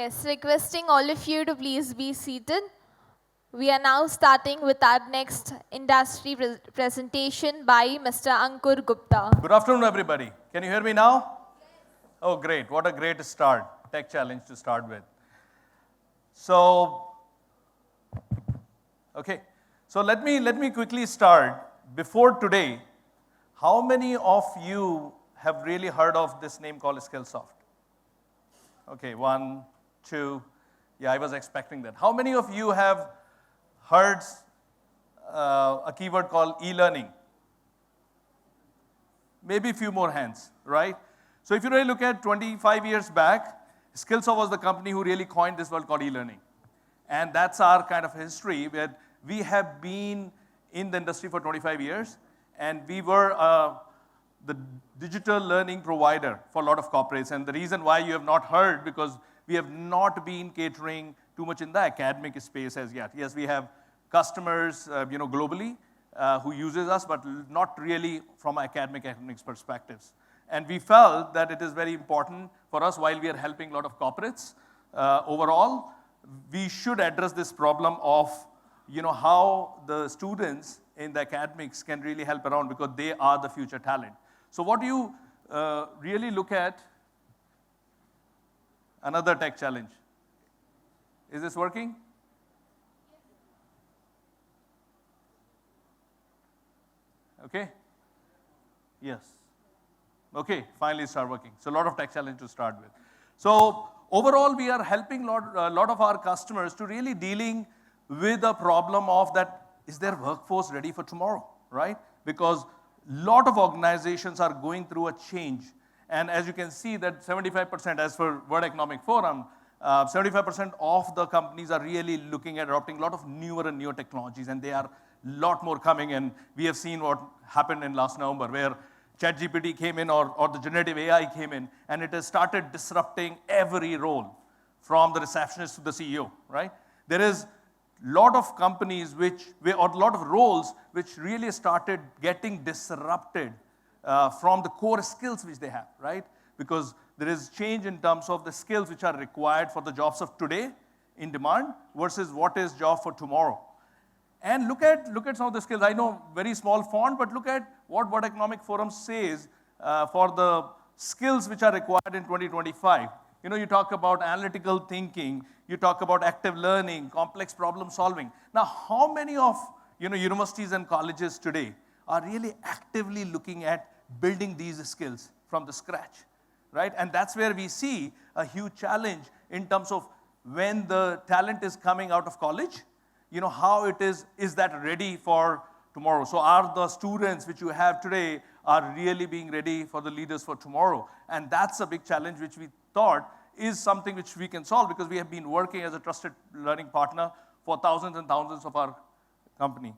Yes, requesting all of you to please be seated. We are now starting with our next industry presentation by Mr. Ankur Gupta. Good afternoon, everybody. Can you hear me now? Oh, great. What a great start. Tech challenge to start with. So, okay. So let me quickly start. Before today, how many of you have really heard of this name called Skillsoft? Okay, 1, 2. Yeah, I was expecting that. How many of you have heard a keyword called e-learning? Maybe a few more hands, right? So if you really look at 25 years back, Skillsoft was the company who really coined this word called e-learning. And that's our kind of history where we have been in the industry for 25 years, and we were the digital learning provider for a lot of corporates. And the reason why you have not heard, because we have not been catering too much in the academic space as yet. Yes, we have customers, globally who uses us, but not really from academics perspectives. And we felt that it is very important for us, while we are helping a lot of corporates overall, we should address this problem of how the students in the academics can really help around, because they are the future talent. So what do you really look at? Another tech challenge. Is this working? Okay? Yes. Okay, finally start working. So a lot of tech challenge to start with. So overall, we are helping a lot of our customers to really dealing with the problem of that, is their workforce ready for tomorrow, right? Because a lot of organizations are going through a change. And as you can see that 75%, as for World Economic Forum, 75% of the companies are really looking at adopting a lot of newer and newer technologies, and they are a lot more coming. And we have seen what happened in last November, where ChatGPT came in, or the generative AI came in, and it has started disrupting every role, from the receptionist to the CEO, right? There is lot of companies or a lot of roles which really started getting disrupted from the core skills which they have, right? Because there is change in terms of the skills which are required for the jobs of today in demand versus what is job for tomorrow. And look at some of the skills. I know very small font, but look at what World Economic Forum says for the skills which are required in 2025. You talk about analytical thinking, you talk about active learning, complex problem solving. Now, how many of universities and colleges today are really actively looking at building these skills from the scratch, right? And that's where we see a huge challenge in terms of when the talent is coming out of college, how it is that ready for tomorrow? So are the students which you have today are really being ready for the leaders for tomorrow? And that's a big challenge which we thought is something which we can solve, because we have been working as a trusted learning partner for thousands and thousands of our company.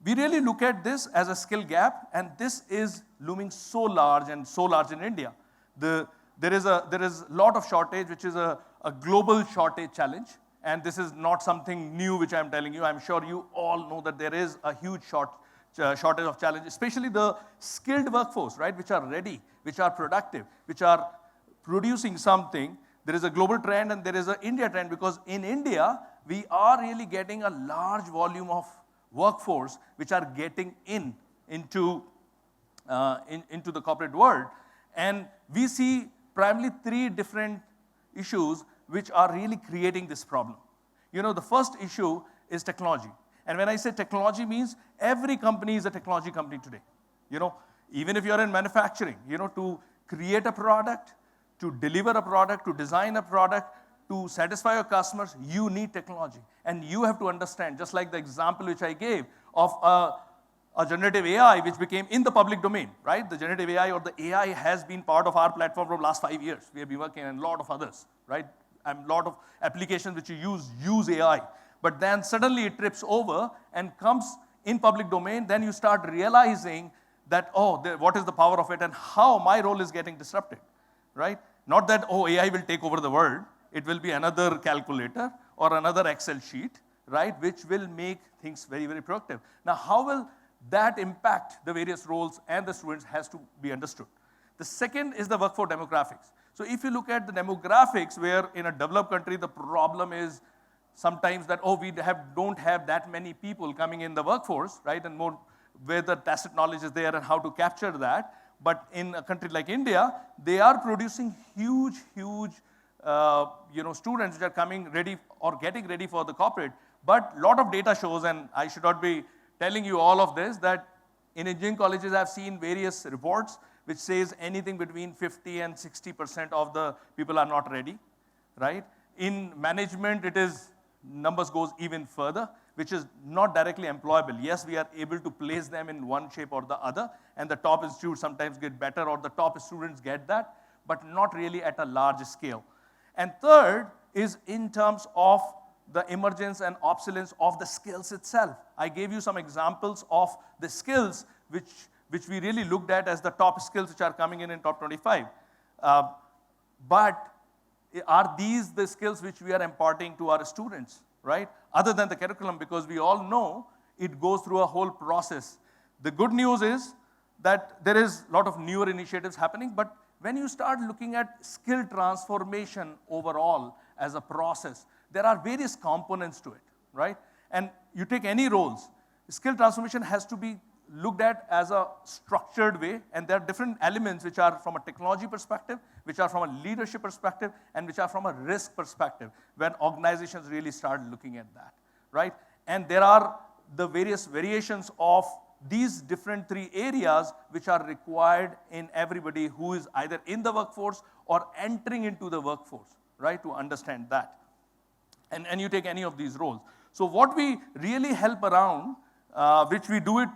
We really look at this as a skill gap, and this is looming so large in India. There is a lot of shortage, which is a global shortage challenge. And this is not something new which I'm telling you. I'm sure you all know that there is a huge shortage of challenge, especially the skilled workforce, right? Which are ready, which are productive, which are producing something. There is a global trend and there is an India trend, because in India, we are really getting a large volume of workforce which are getting into the corporate world. And we see primarily 3 different issues which are really creating this problem. The first issue is technology. And when I say technology, means every company is a technology company today. Even if you're in manufacturing, to create a product, to deliver a product, to design a product, to satisfy your customers, you need technology. And you have to understand, just like the example which I gave of a generative AI which became in the public domain, right? The generative AI or the AI has been part of our platform for the last 5 years. We have been working on a lot of others, right? And a lot of applications which you use AI. But then suddenly it trips over and comes in public domain. Then you start realizing that, what is the power of it and how my role is getting disrupted, right? Not that, AI will take over the world. It will be another calculator or another Excel sheet, right? Which will make things very, very productive. Now, how will that impact the various roles and the students has to be understood. The second is the workforce demographics. So if you look at the demographics, where in a developed country, the problem is sometimes that, oh, don't have that many people coming in the workforce, right? And more where the tacit knowledge is there and how to capture that. But in a country like India, they are producing huge students which are coming ready or getting ready for the corporate. But a lot of data shows, and I should not be telling you all of this, that in engineering colleges, I've seen various reports which says anything between 50 and 60% of the people are not ready, right? In management, numbers goes even further, which is not directly employable. Yes, we are able to place them in one shape or the other, and the top institutes sometimes get better, or the top students get that, but not really at a large scale. And third is in terms of the emergence and obsolescence of the skills itself. I gave you some examples of the skills which we really looked at as the top skills which are coming in top 25. But are these the skills which we are imparting to our students, right? Other than the curriculum, because we all know it goes through a whole process. The good news is that there is a lot of newer initiatives happening, but when you start looking at skill transformation overall as a process, there are various components to it, right? And you take any roles, skill transformation has to be looked at as a structured way, and there are different elements which are from a technology perspective, which are from a leadership perspective, and which are from a risk perspective, when organizations really start looking at that, right? And there are the various variations of these different three areas which are required in everybody who is either in the workforce or entering into the workforce, right, to understand that. And you take any of these roles. So what we really help around, which we do it,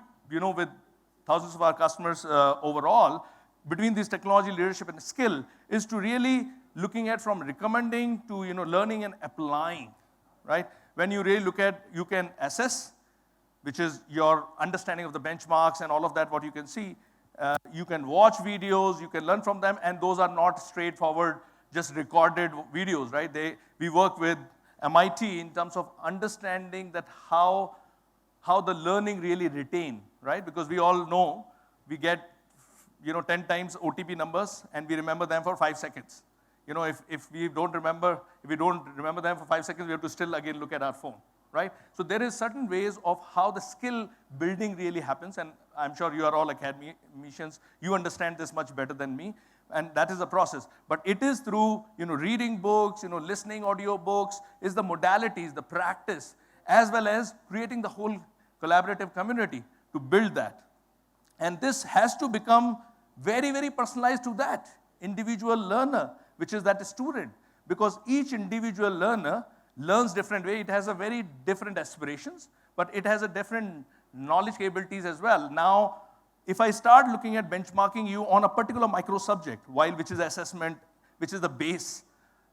with thousands of our customers overall, between this technology, leadership, and skill, is to really looking at from recommending to learning and applying, right? When you really look at, you can assess, which is your understanding of the benchmarks and all of that, what you can see. You can watch videos, you can learn from them, and those are not straightforward, just recorded videos, right? We work with MIT in terms of understanding that how the learning really retain, right? Because we all know we get 10 times OTP numbers and we remember them for 5 seconds. If we don't remember them for 5 seconds, we have to still again look at our phone, right? So there is certain ways of how the skill building really happens, and I'm sure you are all academicians, you understand this much better than me, and that is a process. But it is through reading books, listening audio books, is the modalities, the practice, as well as creating the whole collaborative community to build that. And this has to become very, very personalized to that individual learner, which is that student. Because each individual learner learns different way. It has a very different aspirations, but it has a different knowledge capabilities as well. Now, if I start looking at benchmarking you on a particular micro subject, which is assessment, which is the base,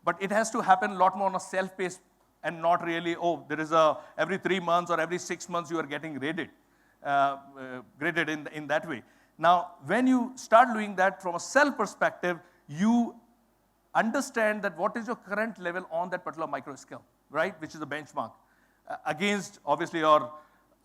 but it has to happen a lot more on a self-paced and not really, there is every 3 months or every 6 months you are getting graded in that way. Now, when you start doing that from a self perspective, you understand that what is your current level on that particular micro skill, right, which is the benchmark, against obviously your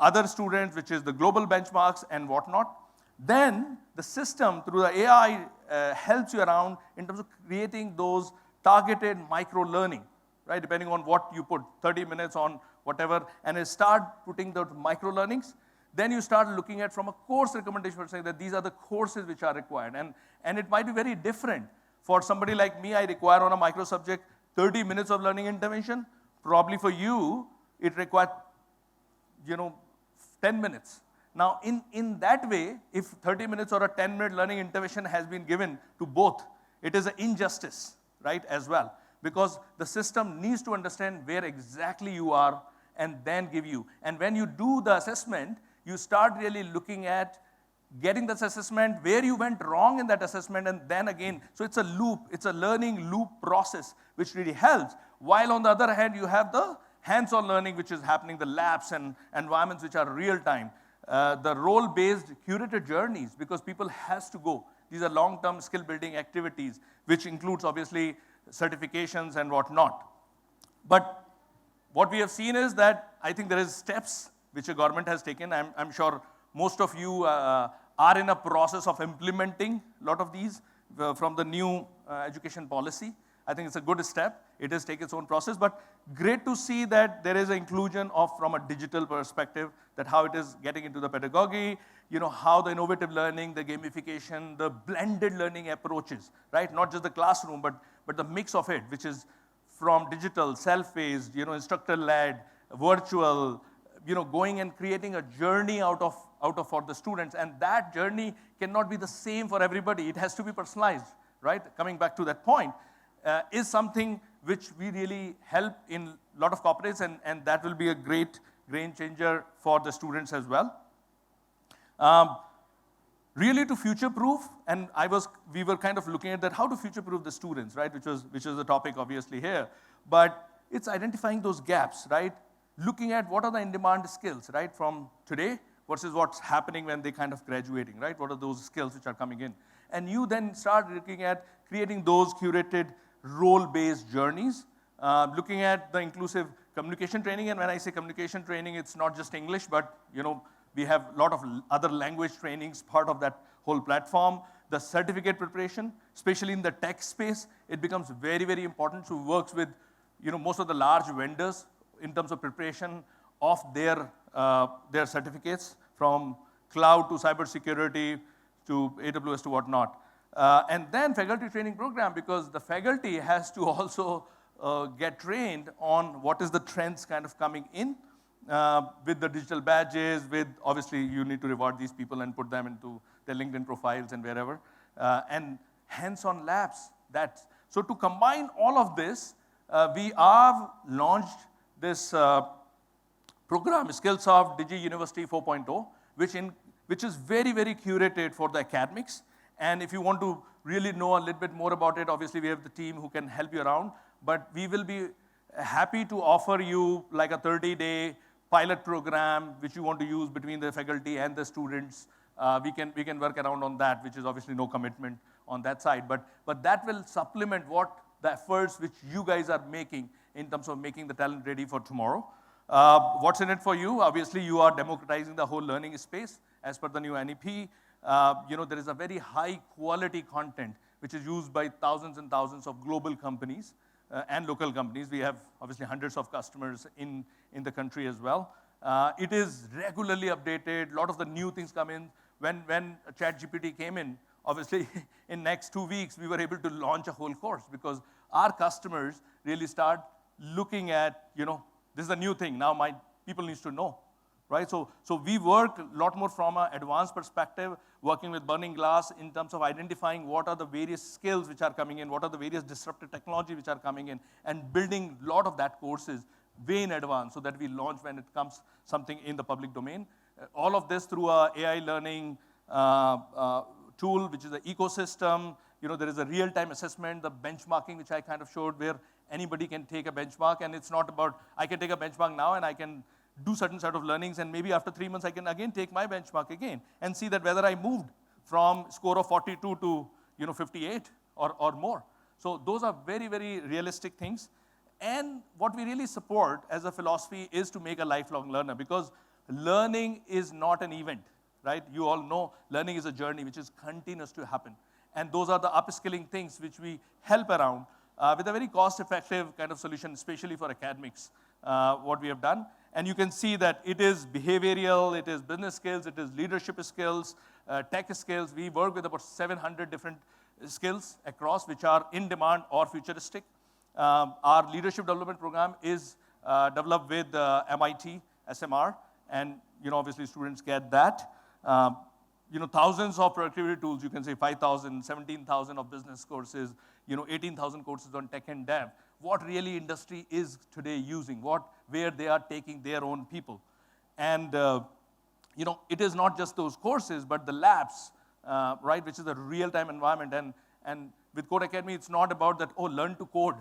other students, which is the global benchmarks and whatnot. Then the system through the AI helps you around in terms of creating those targeted micro learning, right, depending on what you put, 30 minutes on whatever, and you start putting the micro learnings. Then you start looking at from a course recommendation, saying that these are the courses which are required. And it might be very different. For somebody like me, I require on a micro subject 30 minutes of learning intervention. Probably for you, it requires 10 minutes. Now, in that way, if 30 minutes or a 10-minute learning intervention has been given to both, it is an injustice, right, as well. Because the system needs to understand where exactly you are and then give you. And when you do the assessment, you start really looking at getting this assessment, where you went wrong in that assessment, and then again. So it's a loop, it's a learning loop process, which really helps. While on the other hand, you have the hands-on learning, which is happening, the labs and environments which are real-time. The role-based curated journeys, because people has to go. These are long-term skill-building activities, which includes obviously certifications and whatnot. But what we have seen is that I think there is steps which the government has taken. I'm sure most of you are in a process of implementing a lot of these from the new education policy. I think it's a good step. It has taken its own process, but great to see that there is an inclusion of, from a digital perspective, that how it is getting into the pedagogy, how the innovative learning, the gamification, the blended learning approaches, right? Not just the classroom, but the mix of it, which is from digital, self-paced, instructor-led, virtual, going and creating a journey out of for the students. And that journey cannot be the same for everybody. It has to be personalized, right? Coming back to that point, is something which we really help in a lot of corporates, and that will be a great game changer for the students as well. Really to future-proof, and we were kind of looking at that, how to future-proof the students, right? Which is the topic obviously here. But it's identifying those gaps, right? Looking at what are the in-demand skills, right? From today versus what's happening when they kind of graduating, right? What are those skills which are coming in? And you then start looking at creating those curated role-based journeys, looking at the inclusive communication training. And when I say communication training, it's not just English, but we have a lot of other language trainings part of that whole platform. The certificate preparation, especially in the tech space, it becomes very, very important to work with most of the large vendors in terms of preparation of their certificates, from cloud to cybersecurity to AWS to whatnot. And then faculty training program, because the faculty has to also get trained on what is the trends kind of coming in with the digital badges, with obviously you need to reward these people and put them into their LinkedIn profiles and wherever, and hands-on labs. So to combine all of this, we have launched this program, Skillsoft Digi University 4.0, which is very, very curated for the academics. And if you want to really know a little bit more about it, obviously we have the team who can help you around, but we will be happy to offer you like a 30-day pilot program which you want to use between the faculty and the students. We can work around on that, which is obviously no commitment on that side, but that will supplement what the efforts which you guys are making in terms of making the talent ready for tomorrow. What's in it for you? Obviously, you are democratizing the whole learning space as per the new NEP. There is a very high quality content which is used by thousands and thousands of global companies and local companies. We have obviously hundreds of customers in the country as well. It is regularly updated. A lot of the new things come in. When ChatGPT came in, obviously in next 2 weeks, we were able to launch a whole course because our customers really start looking at, this is a new thing. Now my people needs to know, right? So we work a lot more from an advanced perspective, working with Burning Glass in terms of identifying what are the various skills which are coming in, what are the various disruptive technology which are coming in, and building a lot of that courses way in advance so that we launch when it comes something in the public domain. All of this through a AI learning tool, which is an ecosystem. There is a real-time assessment, the benchmarking, which I kind of showed, where anybody can take a benchmark, and it's not about, I can take a benchmark now and I can do certain set of learnings, and maybe after 3 months I can again take my benchmark again and see that whether I moved from score of 42 to 58 or more. So those are very, very realistic things. And what we really support as a philosophy is to make a lifelong learner, because learning is not an event, right? You all know learning is a journey which is continuous to happen. And those are the upskilling things which we help around with a very cost-effective kind of solution, especially for academics, what we have done. And you can see that it is behavioral, it is business skills, it is leadership skills, tech skills. We work with about 700 different skills across, which are in demand or futuristic. Our leadership development program is developed with MIT, SMR, and obviously students get that. Thousands of productivity tools, you can say 5,000, 17,000 of business courses, 18,000 courses on tech and dev. What really industry is today using, where they are taking their own people. And, it is not just those courses, but the labs, right, which is a real-time environment. And with Code Academy, it's not about that, learn to code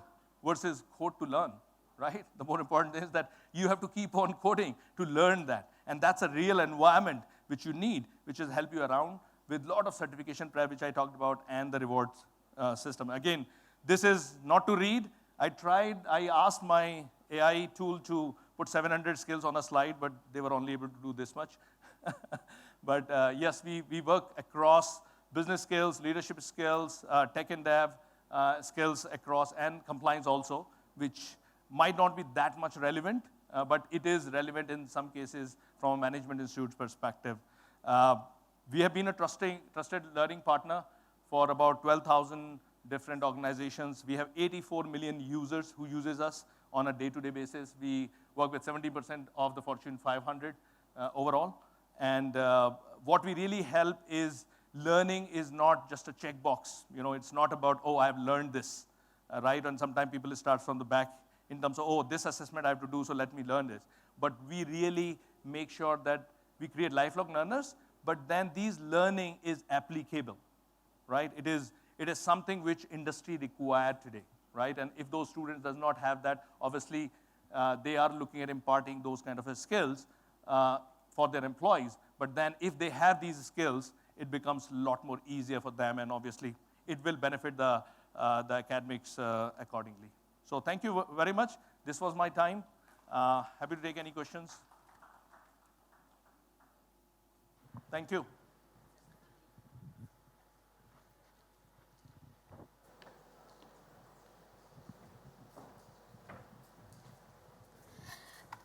versus code to learn, right? The more important thing is that you have to keep on coding to learn that. And that's a real environment which you need, which will help you around with a lot of certification prep, which I talked about, and the rewards system. Again, this is not to read. I asked my AI tool to put 700 skills on a slide, but they were only able to do this much. But yes, we work across business skills, leadership skills, tech and dev, skills across, and compliance also, which might not be that much relevant, but it is relevant in some cases from a management institute's perspective. We have been a trusted learning partner for about 12,000 different organizations. We have 84 million users who uses us on a day-to-day basis. We work with 70% of the Fortune 500 overall. And what we really help is learning is not just a checkbox. You know, it's not about, oh, I've learned this, right? And sometimes people start from the back in terms of, oh, this assessment I have to do, so let me learn this. But we really make sure that we create lifelong learners, but then these learning is applicable, right? It is something which industry required today, right? And if those students does not have that, obviously they are looking at imparting those kind of skills for their employees. But then if they have these skills, it becomes a lot more easier for them, and obviously it will benefit the academics accordingly. So thank you very much. This was my time. Happy to take any questions. Thank you.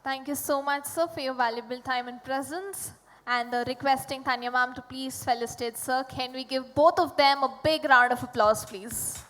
Thank you so much, sir, for your valuable time and presence. And requesting Tanya ma'am to please felicitate sir. Can we give both of them a big round of applause, please?